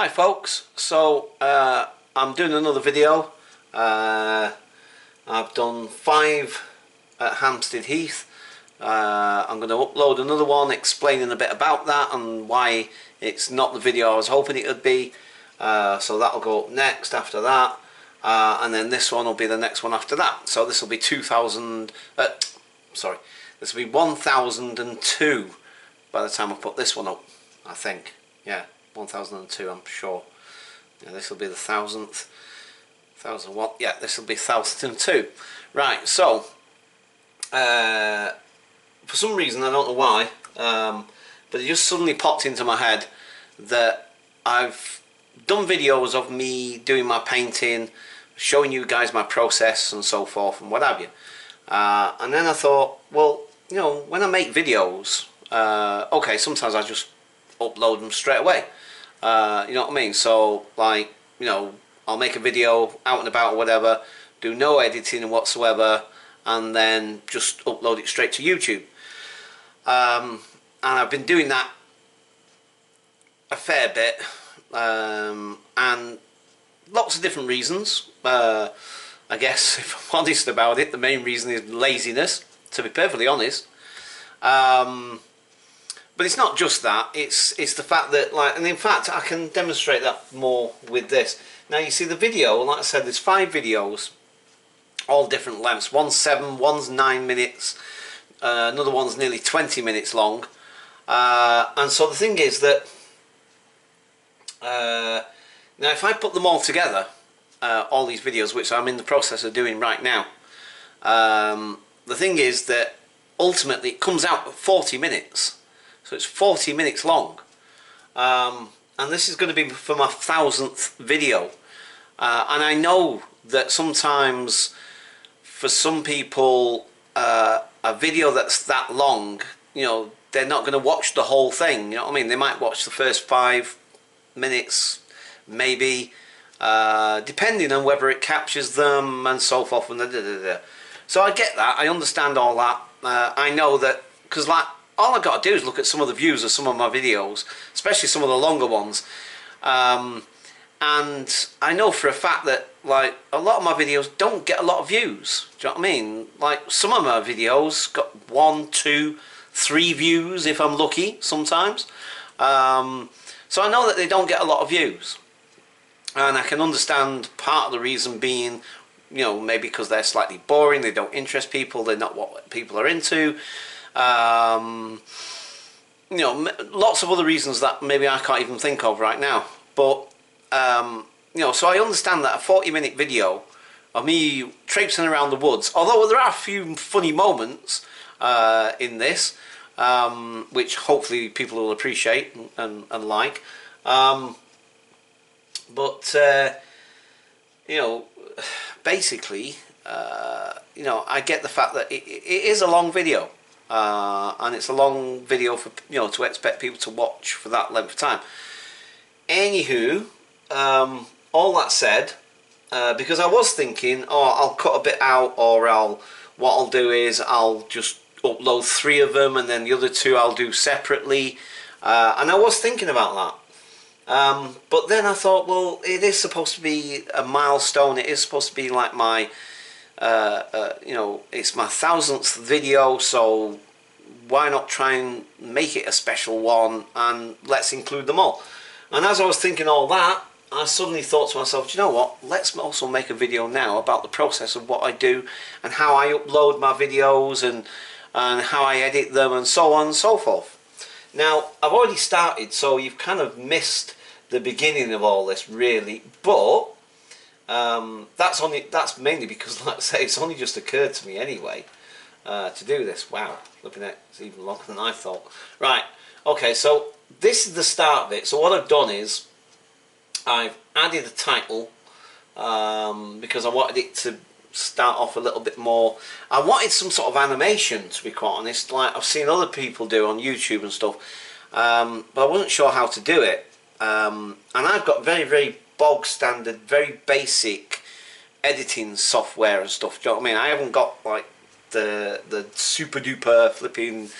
Hi folks, so I'm doing another video. I've done 5 at Hampstead Heath. I'm going to upload another one explaining a bit about that and why it's not the video I was hoping it would be. So that'll go up next after that, and then this one will be the next one after that. So this will be 2000, sorry, this will be 1002 by the time I put this one up, I think. Yeah, 1002, I'm sure. Yeah, this will be the 1000th. 1001. Yeah, this will be 1002. Right, so for some reason, I don't know why, but it just suddenly popped into my head that I've done videos of me doing my painting, showing you guys my process and so forth and what have you. And then I thought, well, you know, when I make videos, okay, sometimes I just upload them straight away. You know what I mean? So, like, you know, I'll make a video out and about or whatever, do no editing whatsoever, and then just upload it straight to YouTube. And I've been doing that a fair bit, and lots of different reasons. I guess, if I'm honest about it, the main reason is laziness, to be perfectly honest. But it's not just that, it's the fact that, like, and in fact I can demonstrate that more with this. Now you see the video, like I said, there's 5 videos, all different lengths. One's 7, one's 9 minutes, another one's nearly 20 minutes long. And so the thing is that, now if I put them all together, all these videos, which I'm in the process of doing right now, the thing is that ultimately it comes out at 40 minutes. So it's 40 minutes long, and this is going to be for my 1000th video, and I know that sometimes for some people a video that's that long, you know, they're not going to watch the whole thing, you know what I mean? They might watch the first 5 minutes maybe, depending on whether it captures them and so forth and So I get that, I understand all that. I know that, because like, all I've got to do is look at some of the views of some of my videos, especially some of the longer ones, and I know for a fact that, like, a lot of my videos don't get a lot of views. Do you know what I mean? Like, some of my videos got 1, 2, 3 views if I'm lucky sometimes. So I know that they don't get a lot of views, and I can understand part of the reason being, you know, maybe because they're slightly boring, they don't interest people, they're not what people are into. You know, lots of other reasons that maybe I can't even think of right now, but you know, so I understand that a 40-minute video of me traipsing around the woods, although there are a few funny moments in this, which hopefully people will appreciate and like, but you know, basically, you know, I get the fact that it is a long video. And it's a long video for, you know, to expect people to watch for that length of time. Anywho, all that said, because I was thinking, oh, I'll cut a bit out, or what I'll do is I'll just upload 3 of them, and then the other 2 I'll do separately. And I was thinking about that. But then I thought, well, it is supposed to be a milestone. It is supposed to be like my, you know, it's my 1000th video, so why not try and make it a special one, and let's include them all. And as I was thinking all that, I suddenly thought to myself, do you know what, let's also make a video now about the process of what I do and how I upload my videos and how I edit them and so on and so forth. Now, I've already started, so you've kind of missed the beginning of all this, really, but that's mainly because, like I say, it's only just occurred to me anyway to do this. Wow, looking at it, it's even longer than I thought. Right, okay, so this is the start of it. So what I've done is I've added a title, because I wanted it to start off a little bit more. I wanted some sort of animation, to be quite honest, like I've seen other people do on YouTube and stuff, but I wasn't sure how to do it. And I've got very, very bog standard, very basic editing software and stuff. Do you know what I mean? I haven't got like the super duper flipping, do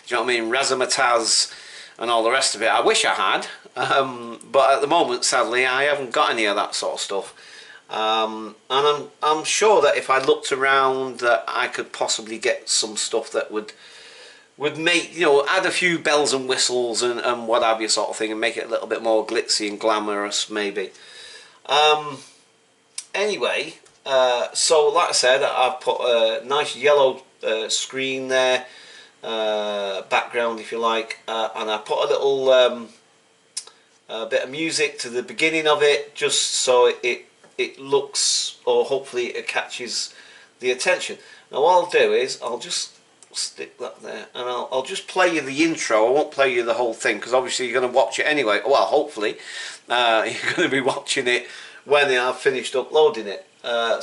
you know what I mean, razzmatazz and all the rest of it. I wish I had, But at the moment, sadly, I haven't got any of that sort of stuff. And I'm sure that if I looked around, that I could possibly get some stuff that would make, you know, add a few bells and whistles and what have you sort of thing, and make it a little bit more glitzy and glamorous maybe. Anyway, so like I said, I've put a nice yellow screen there, background if you like, and I put a little bit of music to the beginning of it, just so it looks, or hopefully it catches the attention. Now what I'll do is I'll just stick that there, and I'll just play you the intro. I won't play you the whole thing, because obviously you're going to watch it anyway. Well, hopefully you're going to be watching it when I've finished uploading it.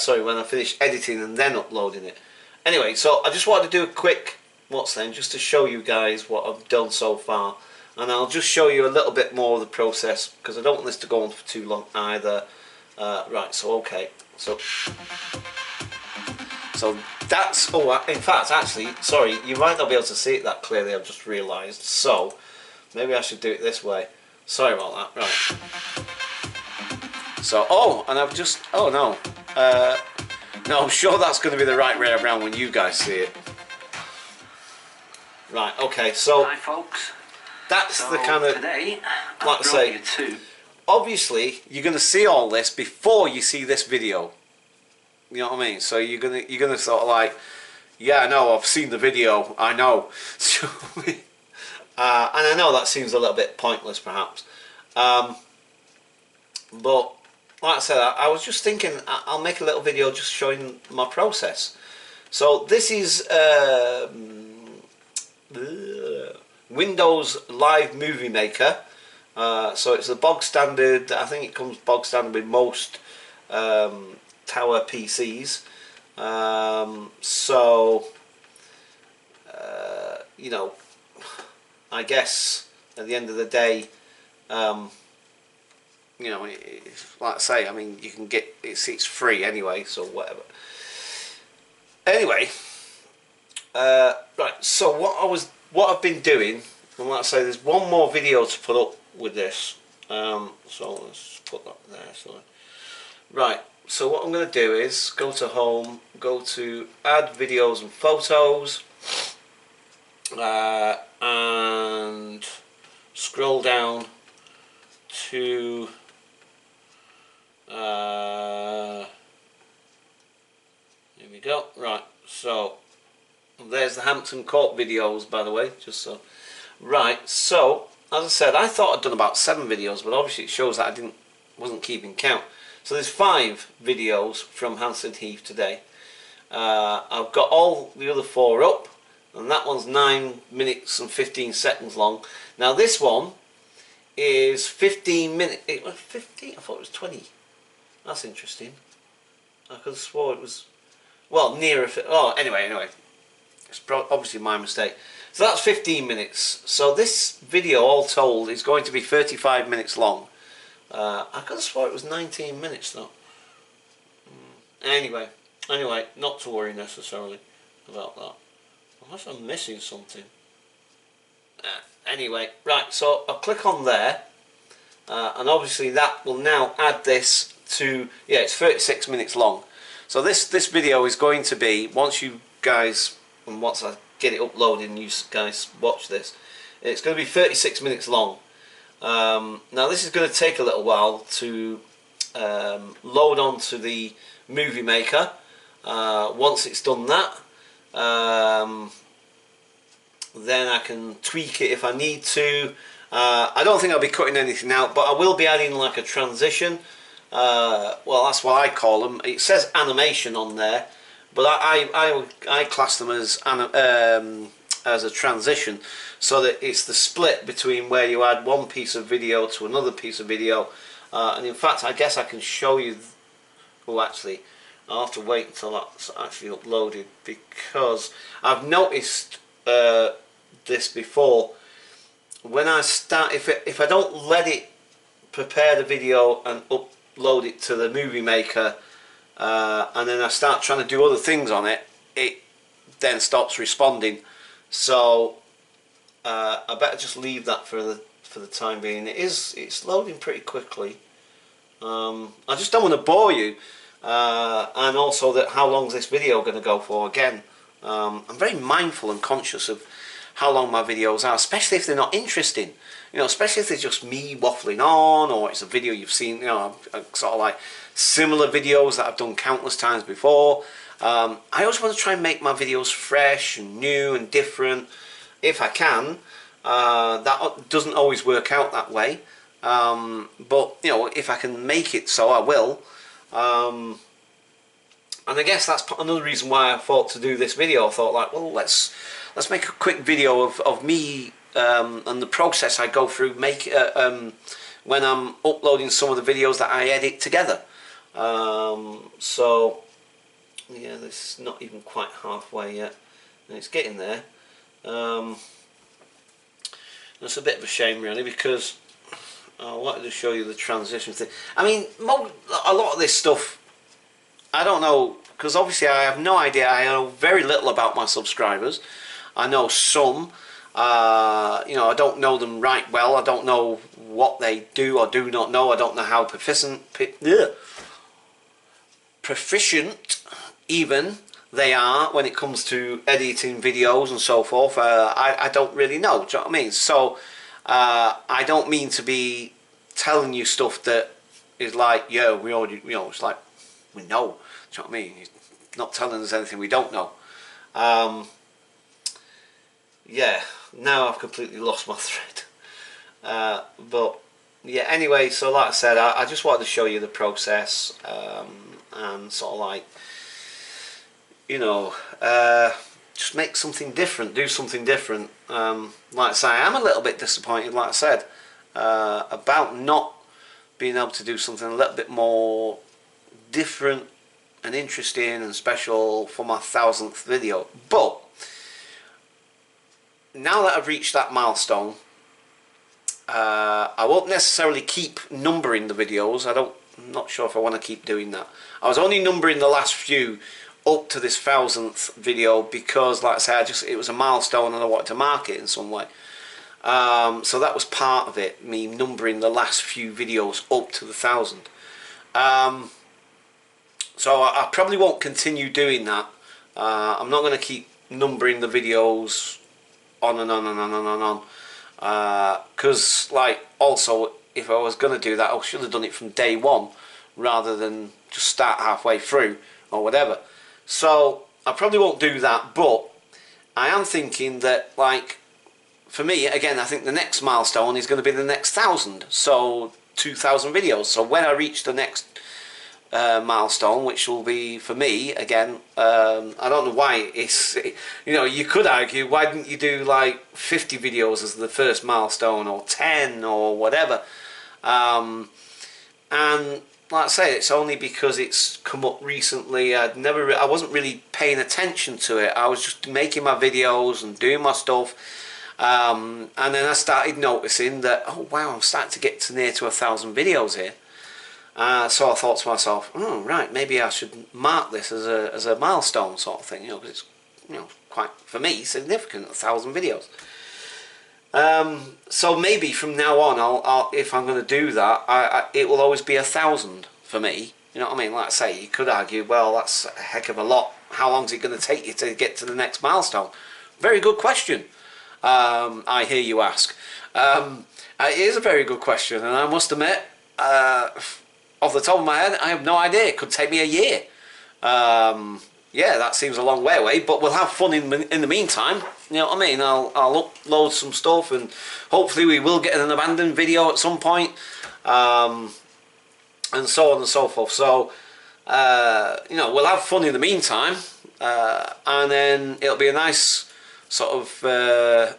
Sorry, when I finish editing and then uploading it. Anyway, so I just wanted to do a quick just to show you guys what I've done so far, and I'll just show you a little bit more of the process, because I don't want this to go on for too long either. Right, so okay, so that's, oh, in fact, actually, sorry, you might not be able to see it that clearly, I've just realised, so maybe I should do it this way. Sorry about that. Right. So, oh, and I've just, oh no, no, I'm sure that's going to be the right way around when you guys see it. Right, okay, so hi folks, that's the kind of, today, like I say, obviously you're going to see all this before you see this video. You know what I mean? So you're gonna sort of like, yeah, I know, I've seen the video, I know. And I know that seems a little bit pointless perhaps, but like I said, I was just thinking I'll make a little video just showing my process. So this is Windows Live Movie Maker. So it's the bog standard. I think it comes bog standard with most tower PCs. You know, I guess at the end of the day, you know, like I say, I mean, you can get it's free anyway, so whatever. Anyway, right. So what I've been doing, and like I say, there's one more video to put up with this. So let's put that there. So right. So what I'm going to do is go to home, go to add videos and photos, and scroll down to here we go. Right, so there's the Hampton Court videos, by the way, just so. Right, so as I said, I thought I'd done about 7 videos, but obviously it shows that I wasn't keeping count. So there's 5 videos from 1000'TH today. I've got all the other 4 up, and that one's 9 minutes and 15 seconds long. Now this one is 15 minutes. It was 15. I thought it was 20. That's interesting. I could have swore it was, well, nearer. Oh, anyway, it's obviously my mistake. So that's 15 minutes. So this video, all told, is going to be 35 minutes long. I could have swore it was 19 minutes though. Anyway, not to worry necessarily about that. Unless I'm missing something. Anyway, right, so I'll click on there, and obviously that will now add this to, yeah, it's 36 minutes long. So this video is going to be, once you guys, and once I get it uploaded and you guys watch this, it's going to be 36 minutes long. Now this is going to take a little while to load onto the Movie Maker. Once it's done that, then I can tweak it if I need to. I don't think I'll be cutting anything out, but I will be adding like a transition. Well, that's what I call them. It says animation on there, but I class them as a transition, so that it's the split between where you add one piece of video to another piece of video. And in fact, I guess I can show you. Oh, actually, I'll have to wait until that's actually uploaded, because I've noticed this before. When I start, if I don't let it prepare the video and upload it to the Movie Maker, and then I start trying to do other things on it, it then stops responding. So I better just leave that for for the time being. It's loading pretty quickly. I just don't want to bore you, and also that how long is this video going to go for again. I'm very mindful and conscious of how long my videos are, especially if they're not interesting. You know, especially if they're just me waffling on, or it's a video you've seen, you know, sort of like similar videos that I've done countless times before. I always want to try and make my videos fresh and new and different, if I can. That doesn't always work out that way, but you know, if I can make it so, I will. And I guess that's another reason why I thought to do this video. I thought, like, well, let's make a quick video of me and the process I go through when I'm uploading some of the videos that I edit together. So yeah, this is not even quite halfway yet, and it's getting there. It's a bit of a shame, really, because I wanted to show you the transition thing. I mean, a lot of this stuff, I don't know, because obviously I have no idea. I know very little about my subscribers. I know some. You know, I don't know them right well. I don't know what they do or do not know. I don't know how proficient even they are when it comes to editing videos and so forth. I don't really know. Do you know what I mean? So I don't mean to be telling you stuff that is like, yeah, we already, you know, it's like we know. Do you know what I mean? He's not telling us anything we don't know. Yeah, now I've completely lost my thread. But yeah, anyway, so like I said, I just wanted to show you the process, and sort of like, you know, just make something different, do something different. Like I say, I'm a little bit disappointed, like I said, about not being able to do something a little bit more different and interesting and special for my 1000th video. But now that I've reached that milestone, I won't necessarily keep numbering the videos. I'm not sure if I want to keep doing that. I was only numbering the last few up to this 1000th video because, like I said, it was a milestone and I wanted to mark it in some way. So that was part of it, me numbering the last few videos up to the 1000. So I probably won't continue doing that. I'm not going to keep numbering the videos on and on and on and on. Because, like, also, if I was going to do that, I should have done it from day one rather than just start halfway through or whatever. So I probably won't do that, but I am thinking that, like, for me, again, I think the next milestone is going to be the next 1000. So 2000 videos. So when I reach the next milestone, which will be, for me, again, I don't know why it's, you know, you could argue, why didn't you do like 50 videos as the first milestone, or 10 or whatever. And like I say, it's only because it's come up recently. I wasn't really paying attention to it. I was just making my videos and doing my stuff, and then I started noticing that, oh wow, I'm starting to get to near to 1000 videos here. So I thought to myself, oh right, maybe I should mark this as a milestone sort of thing, you know, because it's, you know, quite, for me, significant, 1000 videos. So maybe from now on, I'll if I'm going to do that, it will always be 1000 for me. You know what I mean? Like I say, you could argue, well, that's a heck of a lot. How long is it going to take you to get to the next milestone? Very good question. I hear you ask. It is a very good question, and I must admit, off the top of my head, I have no idea. It could take me a year. Yeah, that seems a long way away, but we'll have fun in the meantime. You know what I mean? I'll upload some stuff, and hopefully we will get an abandoned video at some point, and so on and so forth. So, you know, we'll have fun in the meantime, and then it'll be a nice sort of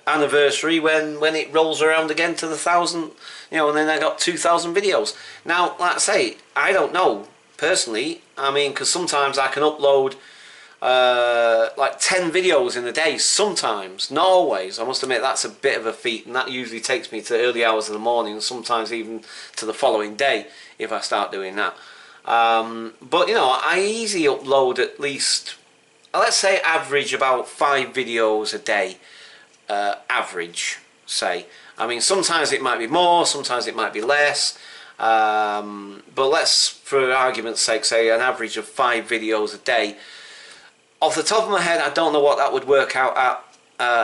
anniversary when it rolls around again to the 1000, you know, and then I got 2000 videos. Now, like I say, I don't know personally. I mean, because sometimes I can upload like 10 videos in a day, sometimes, not always. I must admit that's a bit of a feat, and that usually takes me to early hours of the morning, sometimes even to the following day if I start doing that. But you know, I easily upload at least, let's say, average about 5 videos a day, average, say. I mean, sometimes it might be more, sometimes it might be less, but let's, for argument's sake, say an average of 5 videos a day. Off the top of my head, I don't know what that would work out at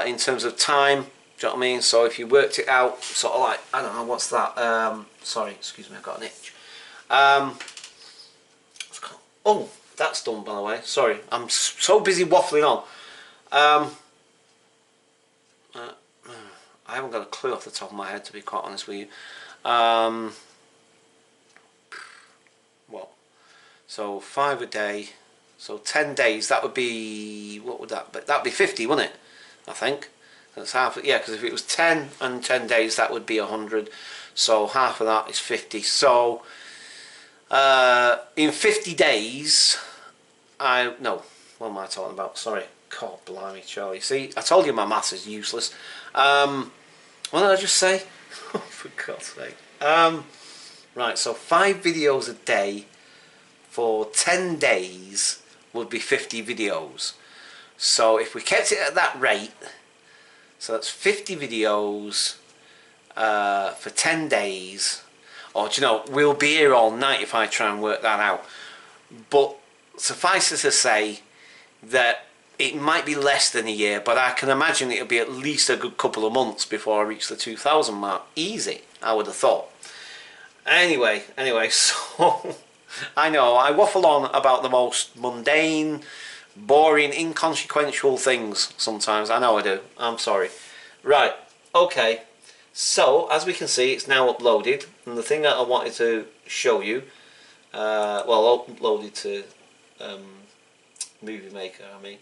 in terms of time. Do you know what I mean? So if you worked it out, sort of like, I don't know, what's that? Sorry, excuse me, I've got an itch. Oh, that's done, by the way. Sorry, I'm so busy waffling on. I haven't got a clue off the top of my head, to be quite honest with you. Well, so 5 a day, so 10 days, that would be, what would that be? That'd be 50, wouldn't it? I think. That's half, yeah, because if it was 10 and 10 days, that would be 100. So half of that is 50. So in 50 days, no, what am I talking about? Sorry. God blimey, Charlie. See, I told you my maths is useless. What did I just say? Oh, for God's sake. Right, so 5 videos a day for 10 days would be 50 videos. So if we kept it at that rate, so that's 50 videos for 10 days. Or, do you know, we'll be here all night if I try and work that out. But suffice it to say that it might be less than a year, but I can imagine it'll be at least a good couple of months before I reach the 2,000 mark. Easy, I would have thought. Anyway, so I know I waffle on about the most mundane, boring, inconsequential things sometimes. I know I do. I'm sorry. Right, okay. So, as we can see, it's now uploaded. And the thing that I wanted to show you, well, uploaded to Movie Maker, I mean.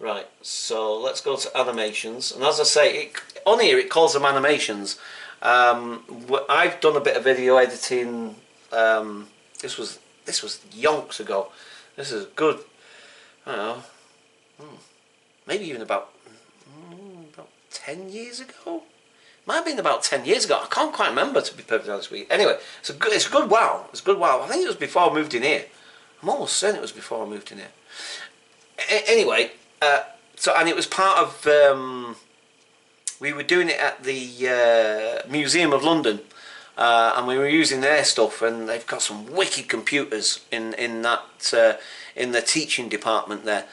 Right, so let's go to animations, and as I say, on here it calls them animations. I've done a bit of video editing. This was yonks ago. This is good. I don't know, maybe even about 10 years ago. Might have been about 10 years ago. I can't quite remember, to be perfectly honest with you. Anyway, it's a good while. It's a good while. I think it was before I moved in here. I'm almost certain it was before I moved in here. Anyway. So, and it was part of, we were doing it at the Museum of London, and we were using their stuff, and they've got some wicked computers in that in the teaching department there.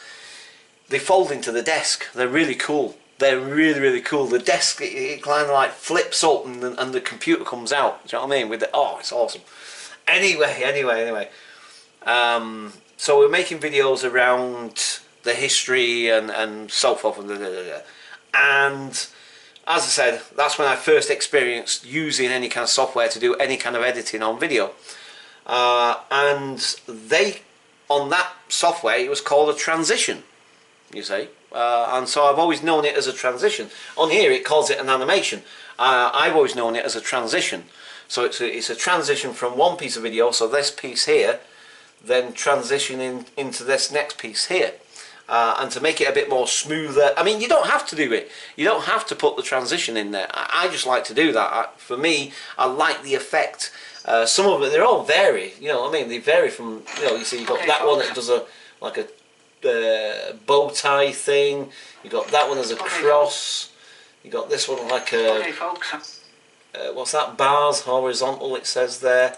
They fold into the desk. They're really cool. They're really cool. The desk, it kind of like flips up, and the computer comes out. Do you know what I mean? With oh, it's awesome. Anyway. So we're making videos around the history and so forth, and as I said, that's when I first experienced using any kind of software to do any kind of editing on video, and on that software it was called a transition, you see, and so I've always known it as a transition. On here it calls it an animation. I've always known it as a transition, so it's a transition from one piece of video, so this piece here, then transitioning into this next piece here. And to make it a bit more smoother, I mean, you don't have to do it. You don't have to put the transition in there. I just like to do that. For me, I like the effect. Some of it, they all vary. You know what I mean? They vary from, you know, you see, you've got that one that does like a bow tie thing. You've got that one as a cross. You got this one like a, what's that? Bars, horizontal. It says there.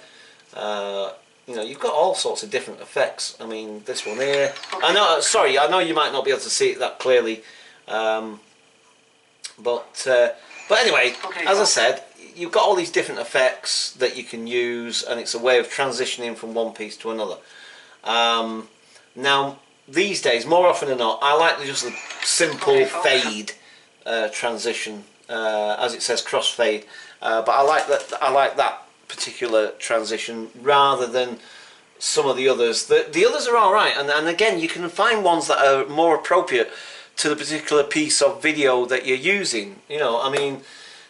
You know, you've got all sorts of different effects. I mean, this one here. I know. Sorry, I know you might not be able to see it that clearly, but anyway, as I said, you've got all these different effects that you can use, and it's a way of transitioning from one piece to another. Now, these days, more often than not, I like just a simple fade transition, as it says, crossfade. But I like that. I like that particular transition rather than some of the others. The others are alright, and again, you can find ones that are more appropriate to the particular piece of video that you're using. You know, I mean,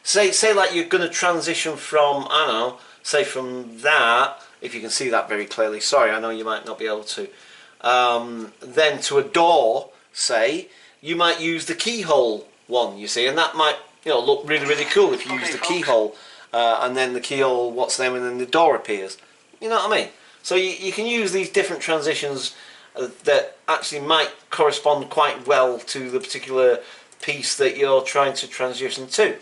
say like you're going to transition from, I don't know, say from that, if you can see that very clearly, sorry, I know you might not be able to, then to a door, say, you might use the keyhole one, you see, and that might, you know, look really cool if you use the keyhole. And then the keyhole, what's there, and then the door appears. You know what I mean? So you can use these different transitions that actually might correspond quite well to the particular piece that you're trying to transition to.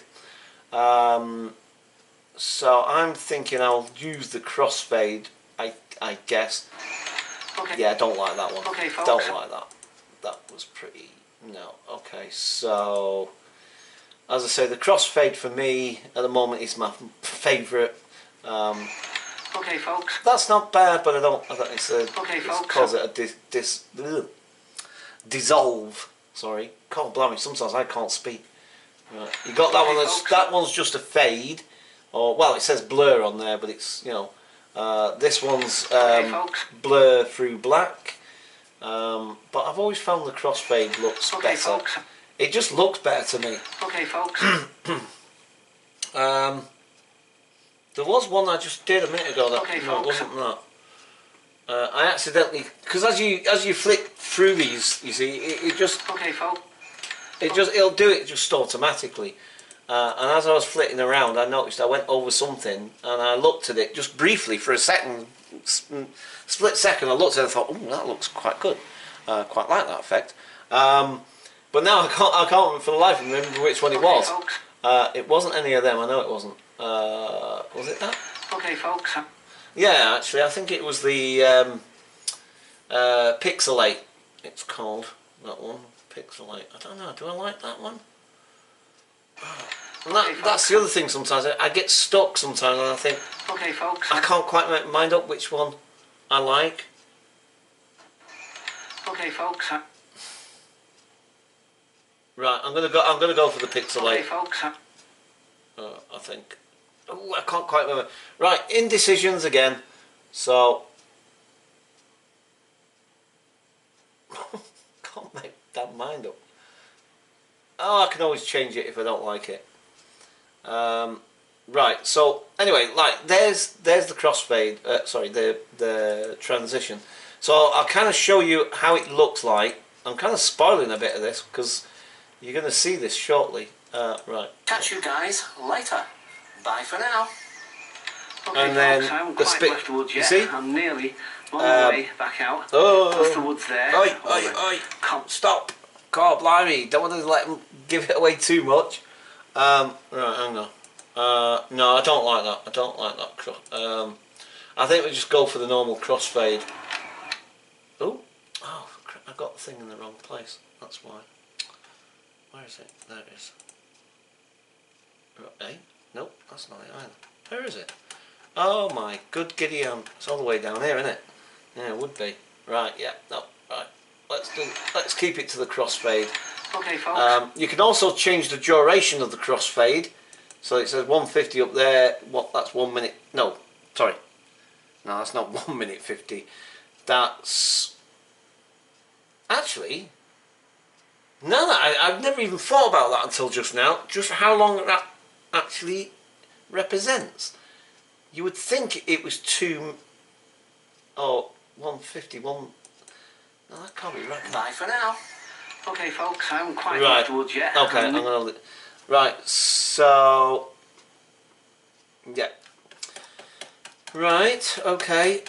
So I'm thinking I'll use the crossfade. I guess. Okay. Yeah, I don't like that one. Okay, folks. Don't like that. That was pretty. No. Okay, so as I say, the crossfade for me at the moment is my favourite. Okay, folks. That's not bad, but I don't it's a. Okay, It's folks. cause it a dissolve. Sorry, God blimey. Sometimes I can't speak. Right. You got that one. That one's just a fade, or well, it says blur on there, but it's this one's blur through black. But I've always found the crossfade looks better. Folks. It just looks better to me. Okay, folks. There was one I just did a minute ago that no, it wasn't that. I accidentally, because as you flick through these, you see, it just it'll do it just automatically. And as I was flitting around, I noticed I went over something, and I looked at it just briefly for a second, split second. I looked at it and thought, "Oh, that looks quite good. Quite like that effect." But now I can't for the life of me remember which one it was. It wasn't any of them. I know it wasn't. Was it that? Okay, folks. Yeah, actually, I think it was the Pixelate. It's called that one. Pixelate. I don't know. Do I like that one? And that's the other thing. Sometimes I get stuck. Sometimes and I think. Okay, folks. I can't quite make my mind up which one I like. Okay, folks. Right, I'm gonna go for the Pixelate. Okay, folks. I think. Oh, I can't quite remember. Right, indecisions again. So can't make that mind up. Oh, I can always change it if I don't like it. Right. So anyway, like there's the crossfade. Sorry, the transition. So I'll kind of show you how it looks like. I'm kind of spoiling a bit of this because you're going to see this shortly. Right. Catch you guys later. Bye for now. Okay, and then folks, I haven't the quite spit. left the woods yet. You see? I'm nearly on my way back out. Oh. Plus the woods there. Oi! Stop! God blimey! Don't want to let him give it away too much. Right, hang on. No, I don't like that. I don't like that. I think we just go for the normal crossfade. Oh, I got the thing in the wrong place. That's why. Where is it? There it is. Hey, nope, that's not it either. Where is it? Oh my good giddy it's all the way down here, isn't it? Yeah, it would be. Right, yeah, no, right. Let's keep it to the crossfade. Okay, folks. You can also change the duration of the crossfade. So it says 150 up there. What? That's 1 minute. No, sorry. No, that's not 1 minute 50. That's actually. No, I've never even thought about that until just now. Just how long that actually represents. You would think it was 151. No, that can't be right. Bye for now. Okay, folks, I haven't quite Right. left the woods yet. Okay, I'm gonna. Right, so. Yeah. Right, okay.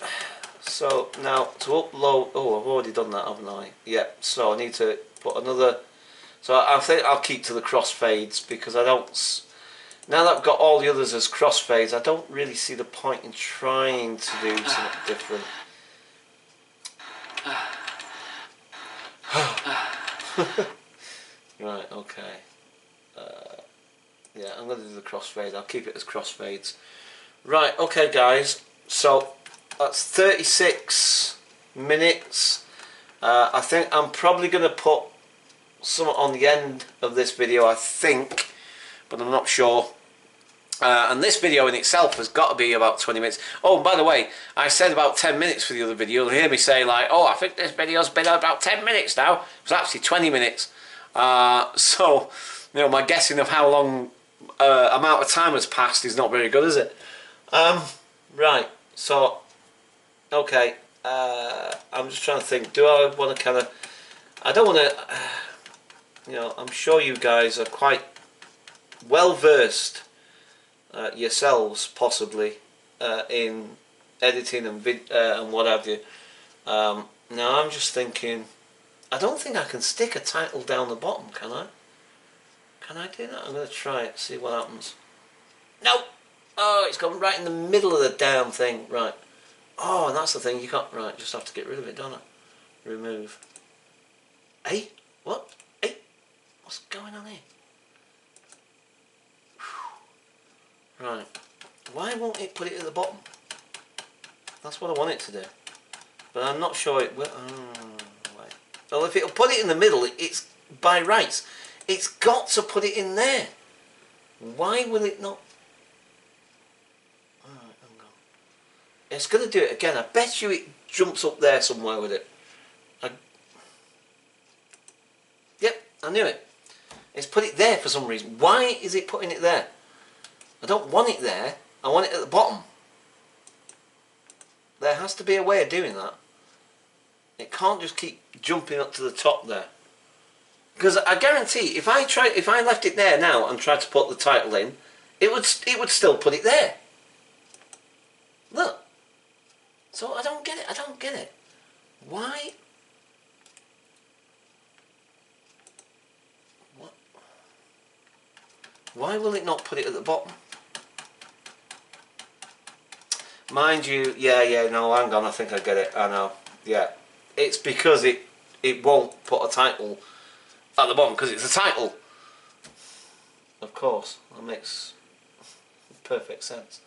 So now to upload. Oh, I've already done that, haven't I? Yeah, so I need to put another. So I think I'll keep to the crossfades because I don't. Now that I've got all the others as crossfades, I don't really see the point in trying to do something different. Right, okay. Yeah, I'm going to do the crossfade. I'll keep it as crossfades. Right, okay guys. So that's 36 minutes. I think I'm probably going to put some on the end of this video, I think, but I'm not sure. And this video in itself has got to be about 20 minutes. Oh, and by the way, I said about 10 minutes for the other video. You'll hear me say like, oh, I think this video's been about 10 minutes now. It was actually 20 minutes. So, you know, my guessing of how long amount of time has passed is not very good, is it? Right, so, okay. I'm just trying to think. Do I want to kind of... I don't want to... you know, I'm sure you guys are quite well versed yourselves, possibly, in editing and what have you. Now I'm just thinking, I don't think I can stick a title down the bottom, can I? Can I do that? I'm going to try it, see what happens. No! Oh, it's gone right in the middle of the damn thing. Right. Oh, and that's the thing, you can't... Right, just have to get rid of it, don't I? Remove. Hey? What? Hey? What's going on here? Whew. Right. Why won't it put it at the bottom? That's what I want it to do. But I'm not sure it will... wait. Well, if it'll put it in the middle, it's by rights. It's got to put it in there. Why will it not? Alright, hang on. It's going to do it again. I bet you it jumps up there somewhere with it. Yep, I knew it. It's put it there for some reason. Why is it putting it there? I don't want it there. I want it at the bottom. There has to be a way of doing that. It can't just keep jumping up to the top there. Because I guarantee, if I left it there now and tried to put the title in, it would still put it there. Look. So I don't get it. I don't get it. Why? What? Why will it not put it at the bottom? Mind you, yeah, no, hang on, I think I get it. I know. Yeah, it's because it won't put a title at the bottom because it's a title. Of course, that makes perfect sense.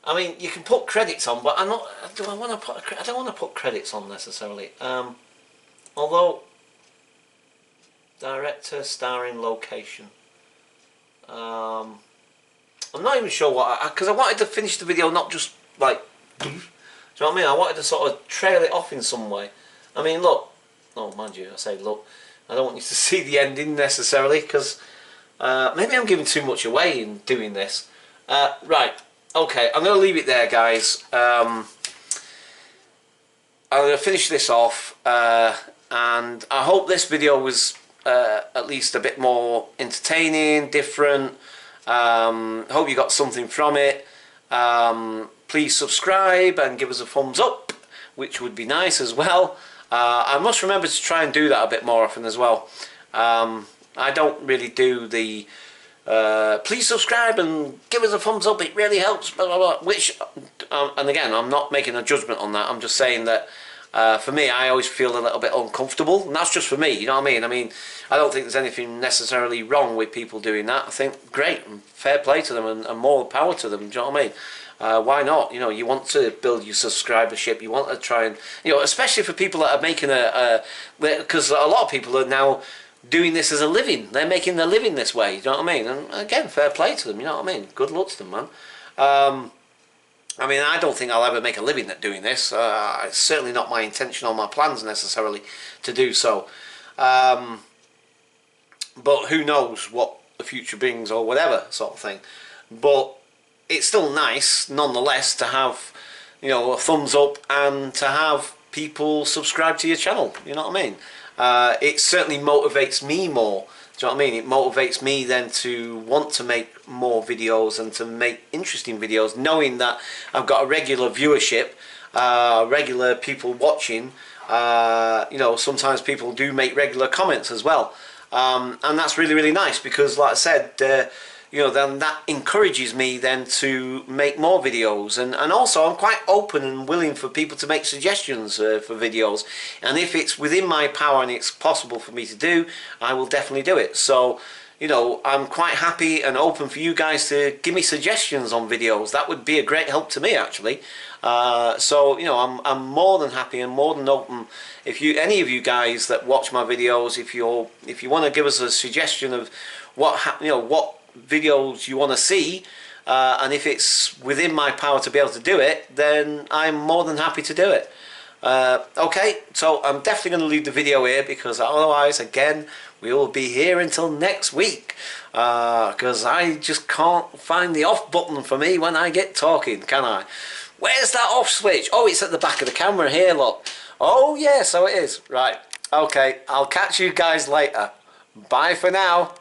I mean, you can put credits on, but I'm not. Do I want to put? I don't want to put credits on necessarily. Although director, starring, location. I'm not even sure what because I wanted to finish the video not just like. Do you know what I mean? I wanted to sort of trail it off in some way. I mean, look. Oh, mind you, I say look. I don't want you to see the ending necessarily because maybe I'm giving too much away in doing this. Right, okay, I'm going to leave it there, guys. I'm going to finish this off and I hope this video was at least a bit more entertaining, different. Hope you got something from it. Please subscribe and give us a thumbs up, which would be nice as well. I must remember to try and do that a bit more often as well. I don't really do the please subscribe and give us a thumbs up, it really helps, blah, blah, blah, which and again, I'm not making a judgment on that. I'm just saying that for me, I always feel a little bit uncomfortable, and that's just for me, you know what I mean? I don't think there's anything necessarily wrong with people doing that. I think great and fair play to them and more power to them, do you know what I mean? Why not? You know, you want to build your subscribership. You want to try and, you know, especially for people that are making because a lot of people are now doing this as a living. They're making their living this way. You know what I mean? And again, fair play to them. You know what I mean? Good luck to them, man. I mean, I don't think I'll ever make a living at doing this. It's certainly not my intention or my plans necessarily to do so. But who knows what the future brings or whatever sort of thing. But it's still nice, nonetheless, to have, you know, a thumbs up and to have people subscribe to your channel. You know what I mean? It certainly motivates me more. Do you know what I mean? It motivates me then to want to make more videos and to make interesting videos, knowing that I've got a regular viewership, regular people watching. You know, sometimes people do make regular comments as well, and that's really, really nice because, like I said, you know, then that encourages me then to make more videos, and also I'm quite open and willing for people to make suggestions for videos, and if it's within my power and it's possible for me to do, I will definitely do it. So, you know, I'm quite happy and open for you guys to give me suggestions on videos. That would be a great help to me, actually. So, you know, I'm more than happy and more than open. If any of you guys that watch my videos, if you want to give us a suggestion of what videos you want to see, and if it's within my power to be able to do it, then I'm more than happy to do it. Okay, so I'm definitely going to leave the video here because otherwise, again, we will be here until next week, because I just can't find the off button for me when I get talking, can I? Where's that off switch? Oh, it's at the back of the camera here, look. Oh yeah, so it is. Right, okay, I'll catch you guys later. Bye for now.